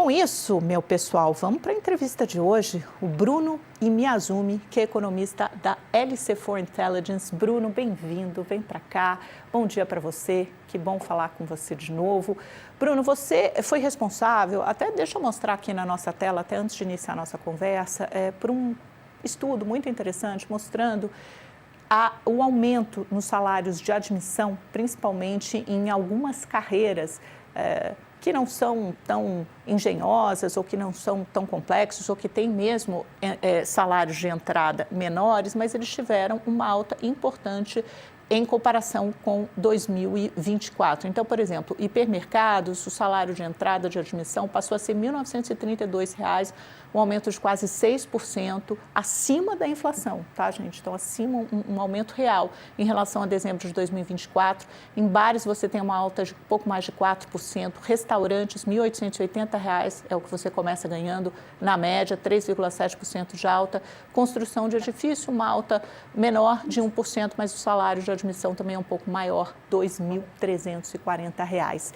Com isso, meu pessoal, vamos para a entrevista de hoje. O Bruno Imiazumi, que é economista da LC4 Intelligence. Bruno, bem-vindo, vem para cá. Bom dia para você, que bom falar com você de novo. Bruno, você foi responsável, até deixa eu mostrar aqui na nossa tela, até antes de iniciar a nossa conversa, por um estudo muito interessante mostrando o aumento nos salários de admissão, principalmente em algumas carreiras que não são tão engenhosas ou que não são tão complexos ou que têm mesmo salários de entrada menores, mas eles tiveram uma alta importante em comparação com 2024. Então, por exemplo, hipermercados, o salário de entrada de admissão passou a ser R$ 1.932, um aumento de quase 6%, acima da inflação, tá, gente? Então, acima, um aumento real em relação a dezembro de 2024. Em bares, você tem uma alta de pouco mais de 4%. Restaurantes, R$ 1.880 é o que você começa ganhando, na média, 3,7% de alta. Construção de edifício, uma alta menor de 1%, mas o salário de admissão também é um pouco maior, R$ 2.340.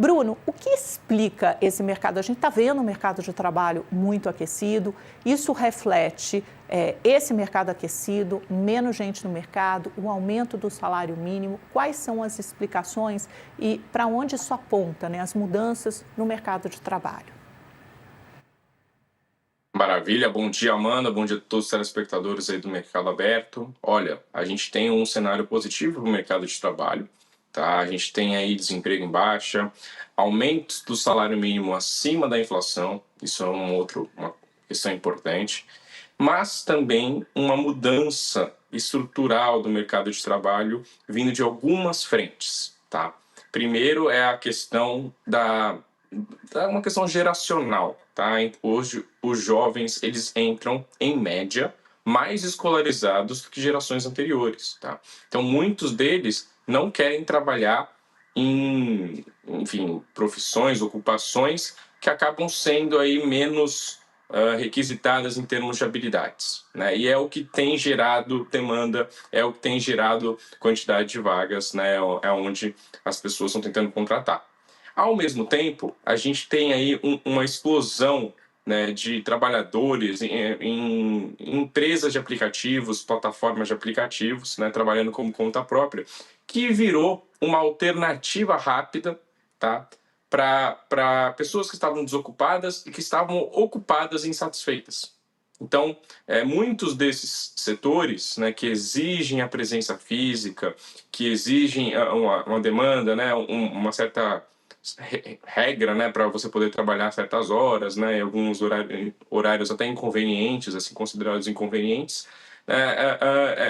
Bruno, o que explica esse mercado? A gente está vendo um mercado de trabalho muito aquecido, isso reflete esse mercado aquecido, menos gente no mercado, o aumento do salário mínimo. Quais são as explicações e para onde isso aponta, né, as mudanças no mercado de trabalho? Maravilha, bom dia, Amanda, bom dia a todos os telespectadores aí do Mercado Aberto. Olha, a gente tem um cenário positivo para o mercado de trabalho, tá? A gente tem aí desemprego em baixa, aumentos do salário mínimo acima da inflação, isso é uma questão importante, mas também uma mudança estrutural do mercado de trabalho vindo de algumas frentes, tá? Primeiro é a questão uma questão geracional, tá? Hoje os jovens eles entram em média mais escolarizados do que gerações anteriores, tá? Então muitos deles não querem trabalhar em, enfim, profissões, ocupações que acabam sendo aí menos requisitadas em termos de habilidades, né? E é o que tem gerado demanda, é o que tem gerado quantidade de vagas, né? É onde as pessoas estão tentando contratar. Ao mesmo tempo, a gente tem aí uma explosão, né, de trabalhadores em empresas de aplicativos, plataformas de aplicativos, né, trabalhando como conta própria, que virou uma alternativa rápida, tá, para pessoas que estavam desocupadas e que estavam ocupadas e insatisfeitas. Então, muitos desses setores, né, que exigem a presença física, que exigem uma demanda, né, uma certa regra, né, para você poder trabalhar certas horas, né, alguns horários até inconvenientes, assim, considerados inconvenientes.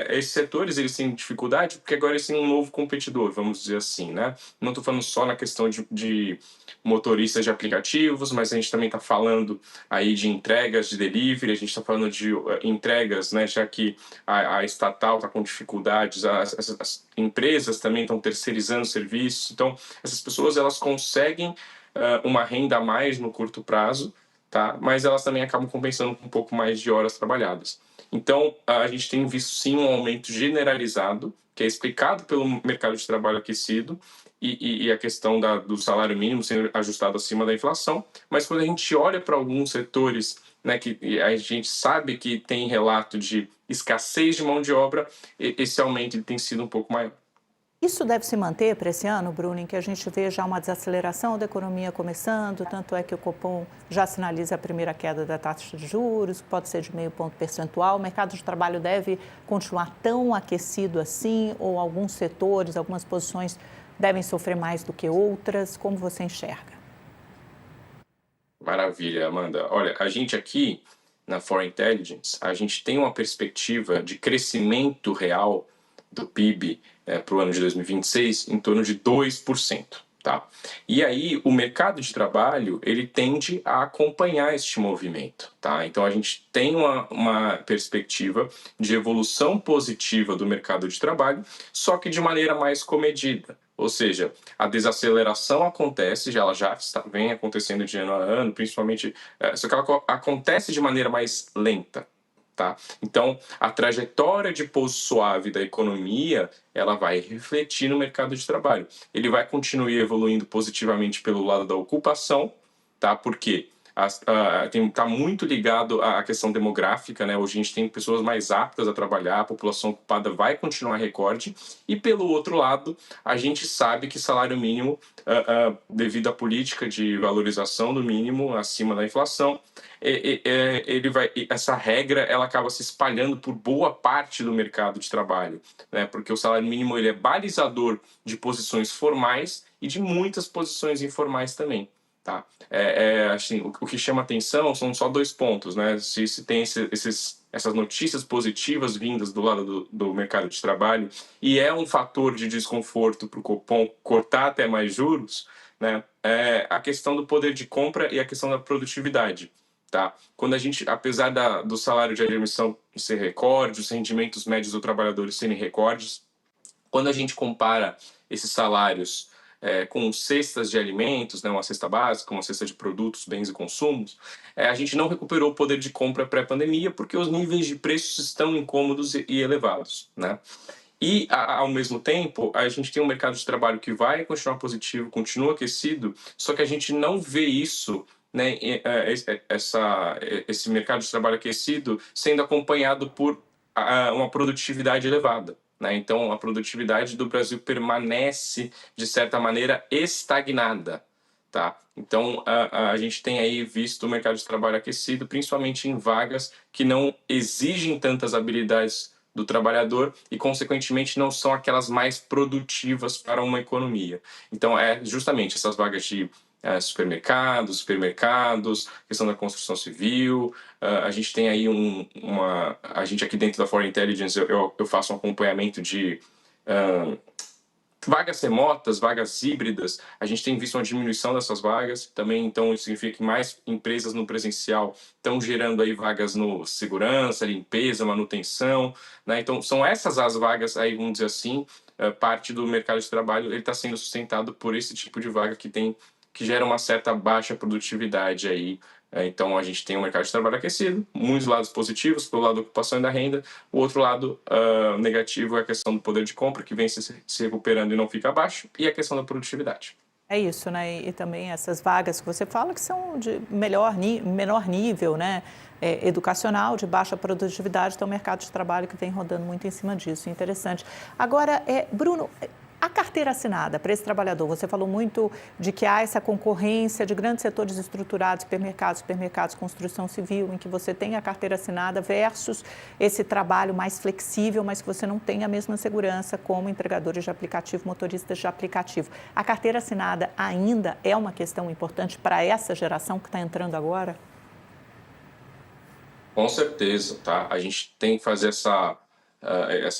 Esses setores eles têm dificuldade porque agora eles têm um novo competidor, vamos dizer assim, né? Não estou falando só na questão de motoristas de aplicativos, mas a gente também está falando aí de entregas de delivery, a gente está falando de entregas, né, já que a estatal está com dificuldades, as empresas também estão terceirizando serviços, então essas pessoas elas conseguem uma renda a mais no curto prazo, tá? Mas elas também acabam compensando com um pouco mais de horas trabalhadas. Então, a gente tem visto sim um aumento generalizado, que é explicado pelo mercado de trabalho aquecido e a questão do salário mínimo sendo ajustado acima da inflação. Mas quando a gente olha para alguns setores, né, que a gente sabe que tem relato de escassez de mão de obra, esse aumento ele tem sido um pouco maior. Isso deve se manter para esse ano, Bruno, em que a gente vê já uma desaceleração da economia começando, tanto é que o Copom já sinaliza a primeira queda da taxa de juros, pode ser de 0,5 ponto percentual. O mercado de trabalho deve continuar tão aquecido assim, ou alguns setores, algumas posições devem sofrer mais do que outras? Como você enxerga? Maravilha, Amanda. Olha, a gente aqui na Foreign Intelligence, a gente tem uma perspectiva de crescimento real do PIB para o ano de 2026 em torno de 2%. Tá? E aí o mercado de trabalho ele tende a acompanhar este movimento. Tá? Então a gente tem uma perspectiva de evolução positiva do mercado de trabalho, só que de maneira mais comedida. Ou seja, a desaceleração acontece, ela já vem acontecendo de ano a ano, principalmente, só que ela acontece de maneira mais lenta. Tá? Então, a trajetória de pouso suave da economia, ela vai refletir no mercado de trabalho. Ele vai continuar evoluindo positivamente pelo lado da ocupação, tá? Por quê? Está muito ligado à questão demográfica, né? Hoje a gente tem pessoas mais aptas a trabalhar, a população ocupada vai continuar recorde, e pelo outro lado, a gente sabe que salário mínimo, devido à política de valorização do mínimo acima da inflação, essa regra ela acaba se espalhando por boa parte do mercado de trabalho, né? Porque o salário mínimo ele é balizador de posições formais e de muitas posições informais também. Tá? Assim, o que chama atenção são só 2 pontos, né? Se tem essas notícias positivas vindas do lado do mercado de trabalho e é um fator de desconforto para o Copom cortar até mais juros, né? A questão do poder de compra e a questão da produtividade. Tá? Quando a gente, apesar do salário de admissão ser recorde, os rendimentos médios do trabalhador serem recordes, quando a gente compara esses salários com cestas de alimentos, né, uma cesta básica, uma cesta de produtos, bens e consumos, a gente não recuperou o poder de compra pré-pandemia porque os níveis de preços estão incômodos e elevados, né? E, ao mesmo tempo, a gente tem um mercado de trabalho que vai continuar positivo, continua aquecido, só que a gente não vê isso, né, esse mercado de trabalho aquecido sendo acompanhado por uma produtividade elevada. Né? Então, a produtividade do Brasil permanece, de certa maneira, estagnada. Tá? Então, a gente tem aí visto o mercado de trabalho aquecido, principalmente em vagas que não exigem tantas habilidades do trabalhador e, consequentemente, não são aquelas mais produtivas para uma economia. Então, é justamente essas vagas de supermercados, questão da construção civil. A gente tem aí a gente aqui dentro da Foreign Intelligence, eu faço um acompanhamento de vagas remotas, vagas híbridas. A gente tem visto uma diminuição dessas vagas também, então isso significa que mais empresas no presencial estão gerando aí vagas no segurança, limpeza, manutenção, né? Então são essas as vagas aí, vamos dizer assim, parte do mercado de trabalho ele está sendo sustentado por esse tipo de vaga que gera uma certa baixa produtividade aí. Então, a gente tem um mercado de trabalho aquecido, muitos lados positivos, pelo lado da ocupação e da renda. O outro lado negativo é a questão do poder de compra, que vem se recuperando e não fica abaixo, e a questão da produtividade. É isso, né? E também essas vagas que você fala que são de menor nível, né? Educacional, de baixa produtividade, então o mercado de trabalho que vem rodando muito em cima disso. Interessante. Agora, Bruno, a carteira assinada para esse trabalhador, você falou muito de que há essa concorrência de grandes setores estruturados, supermercados, construção civil, em que você tem a carteira assinada versus esse trabalho mais flexível, mas que você não tem a mesma segurança como entregadores de aplicativo, motoristas de aplicativo. A carteira assinada ainda é uma questão importante para essa geração que está entrando agora? Com certeza, tá? A gente tem que fazer essa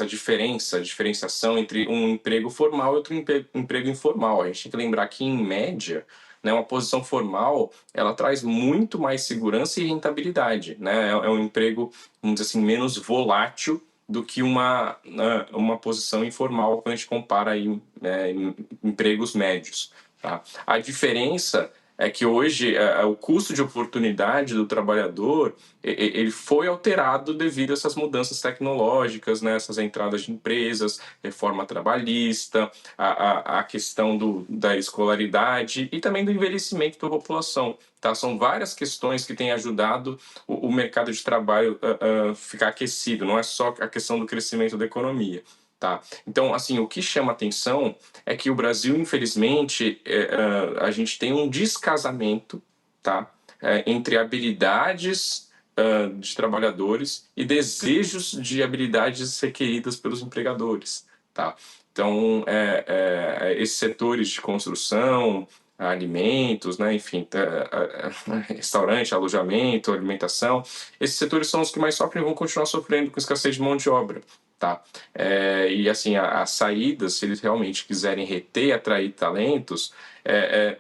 diferenciação entre um emprego formal e outro emprego informal. A gente tem que lembrar que, em média, né, uma posição formal ela traz muito mais segurança e rentabilidade. Né? É um emprego, vamos dizer assim, menos volátil do que uma posição informal quando a gente compara aí, empregos médios. Tá? A diferença é que hoje o custo de oportunidade do trabalhador ele foi alterado devido a essas mudanças tecnológicas, né? Essas entradas de empresas, reforma trabalhista, a questão da escolaridade e também do envelhecimento da população. Tá? São várias questões que têm ajudado o mercado de trabalho a ficar aquecido, não é só a questão do crescimento da economia. Tá? Então, assim, o que chama atenção é que o Brasil, infelizmente, a gente tem um descasamento, tá? Entre habilidades de trabalhadores e desejos de habilidades requeridas pelos empregadores. Tá? Então, esses setores de construção, alimentos, né, enfim, restaurante, alojamento, alimentação, esses setores são os que mais sofrem e vão continuar sofrendo com escassez de mão de obra. Tá? E assim, a saída, se eles realmente quiserem reter e atrair talentos,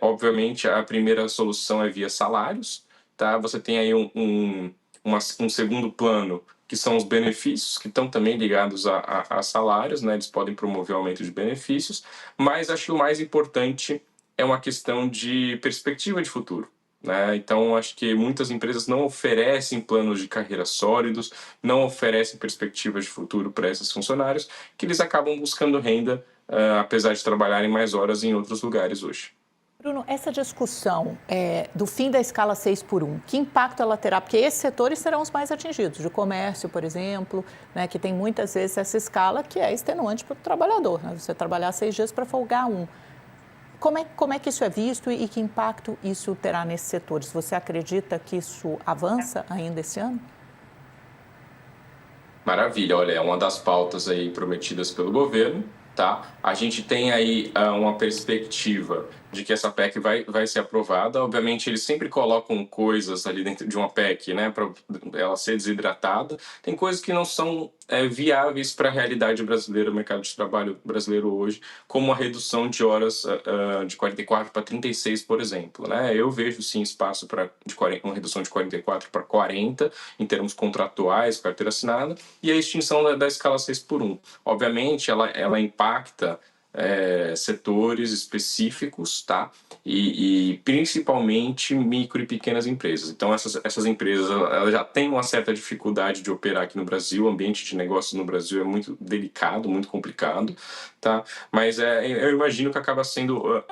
obviamente a primeira solução é via salários. Tá? Você tem aí um segundo plano, que são os benefícios, que estão também ligados a salários, né? Eles podem promover aumento de benefícios, mas acho que o mais importante é uma questão de perspectiva de futuro. Né? Então, acho que muitas empresas não oferecem planos de carreira sólidos, não oferecem perspectivas de futuro para esses funcionários, que eles acabam buscando renda, apesar de trabalharem mais horas em outros lugares hoje. Bruno, essa discussão do fim da escala 6 por 1, que impacto ela terá? Porque esses setores serão os mais atingidos, o comércio, por exemplo, né, que tem muitas vezes essa escala que é extenuante para o trabalhador, né? Você trabalhar 6 dias para folgar 1. Como é que isso é visto e que impacto isso terá nesses setores? Você acredita que isso avança ainda esse ano? Maravilha, olha, é uma das pautas aí prometidas pelo governo, tá? A gente tem aí uma perspectiva de que essa PEC vai ser aprovada. Obviamente, eles sempre colocam coisas ali dentro de uma PEC, né, para ela ser desidratada. Tem coisas que não são viáveis para a realidade brasileira, o mercado de trabalho brasileiro hoje, como a redução de horas de 44 para 36, por exemplo, né? Eu vejo sim espaço para uma redução de 44 para 40 em termos contratuais, carteira assinada, e a extinção da escala 6 por 1. Obviamente, ela impacta setores específicos, tá? E principalmente micro e pequenas empresas. Então, essas empresas elas já têm uma certa dificuldade de operar aqui no Brasil. O ambiente de negócios no Brasil é muito delicado, muito complicado, tá? Mas eu imagino que acaba sendo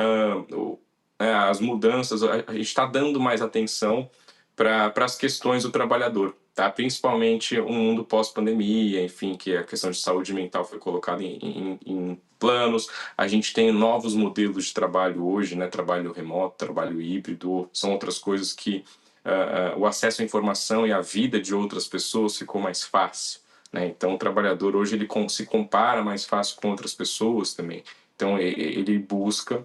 as mudanças, a gente está dando mais atenção para as questões do trabalhador, tá? Principalmente um mundo pós-pandemia, enfim, que a questão de saúde mental foi colocada em planos. A gente tem novos modelos de trabalho hoje, né? Trabalho remoto, trabalho híbrido, são outras coisas que o acesso à informação e à vida de outras pessoas ficou mais fácil, né? Então, o trabalhador hoje ele se compara mais fácil com outras pessoas também. Então, ele busca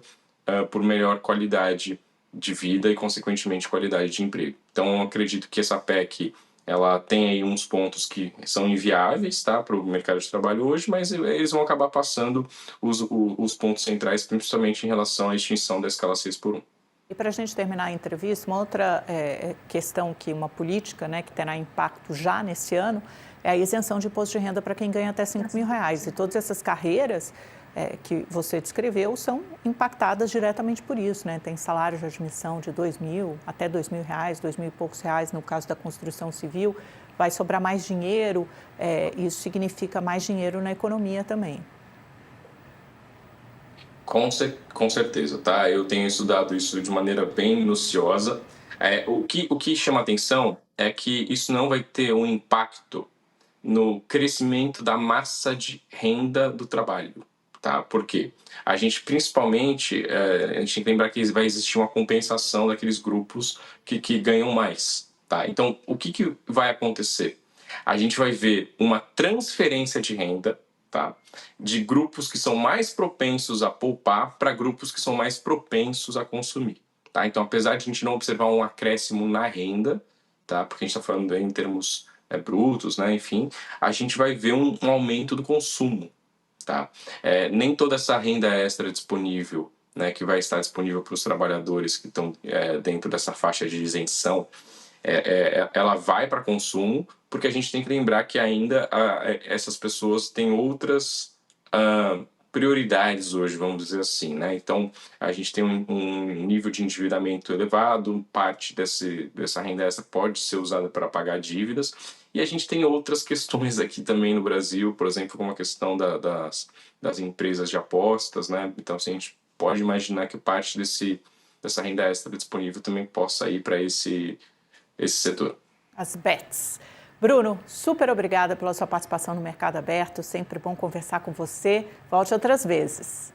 por melhor qualidade de vida e, consequentemente, qualidade de emprego. Então, eu acredito que essa PEC ela tem aí uns pontos que são inviáveis, tá, para o mercado de trabalho hoje, mas eles vão acabar passando os pontos centrais, principalmente em relação à extinção da escala 6 por 1. E para a gente terminar a entrevista, uma outra questão uma política, né, que terá impacto já nesse ano, é a isenção de imposto de renda para quem ganha até R$ 5.000. E todas essas carreiras que você descreveu são impactadas diretamente por isso, né? Tem salários de admissão de R$ 2.000 até R$ 2.000, R$ 2.000 e poucos, no caso da construção civil. Vai sobrar mais dinheiro, isso significa mais dinheiro na economia também. Com certeza, tá? Eu tenho estudado isso de maneira bem minuciosa. O que chama atenção é que isso não vai ter um impacto no crescimento da massa de renda do trabalho, tá? Por quê? A gente, principalmente, a gente tem que lembrar que vai existir uma compensação daqueles grupos que ganham mais, tá? Então, o que vai acontecer? A gente vai ver uma transferência de renda, tá? De grupos que são mais propensos a poupar para grupos que são mais propensos a consumir, tá? Então, apesar de a gente não observar um acréscimo na renda, tá? Porque a gente está falando aí em termos brutos, né? Enfim, a gente vai ver um aumento do consumo, tá? Nem toda essa renda extra disponível, né, que vai estar disponível para os trabalhadores que estão dentro dessa faixa de isenção, ela vai para consumo, porque a gente tem que lembrar que ainda essas pessoas têm outras prioridades hoje, vamos dizer assim, né? Então, a gente tem um nível de endividamento elevado, parte dessa renda extra pode ser usada para pagar dívidas, e a gente tem outras questões aqui também no Brasil, por exemplo, como a questão das empresas de apostas, né? Então, assim, a gente pode imaginar que parte dessa renda extra disponível também possa ir para esse setor. As bets. Bruno, super obrigada pela sua participação no Mercado Aberto, sempre bom conversar com você. Volte outras vezes.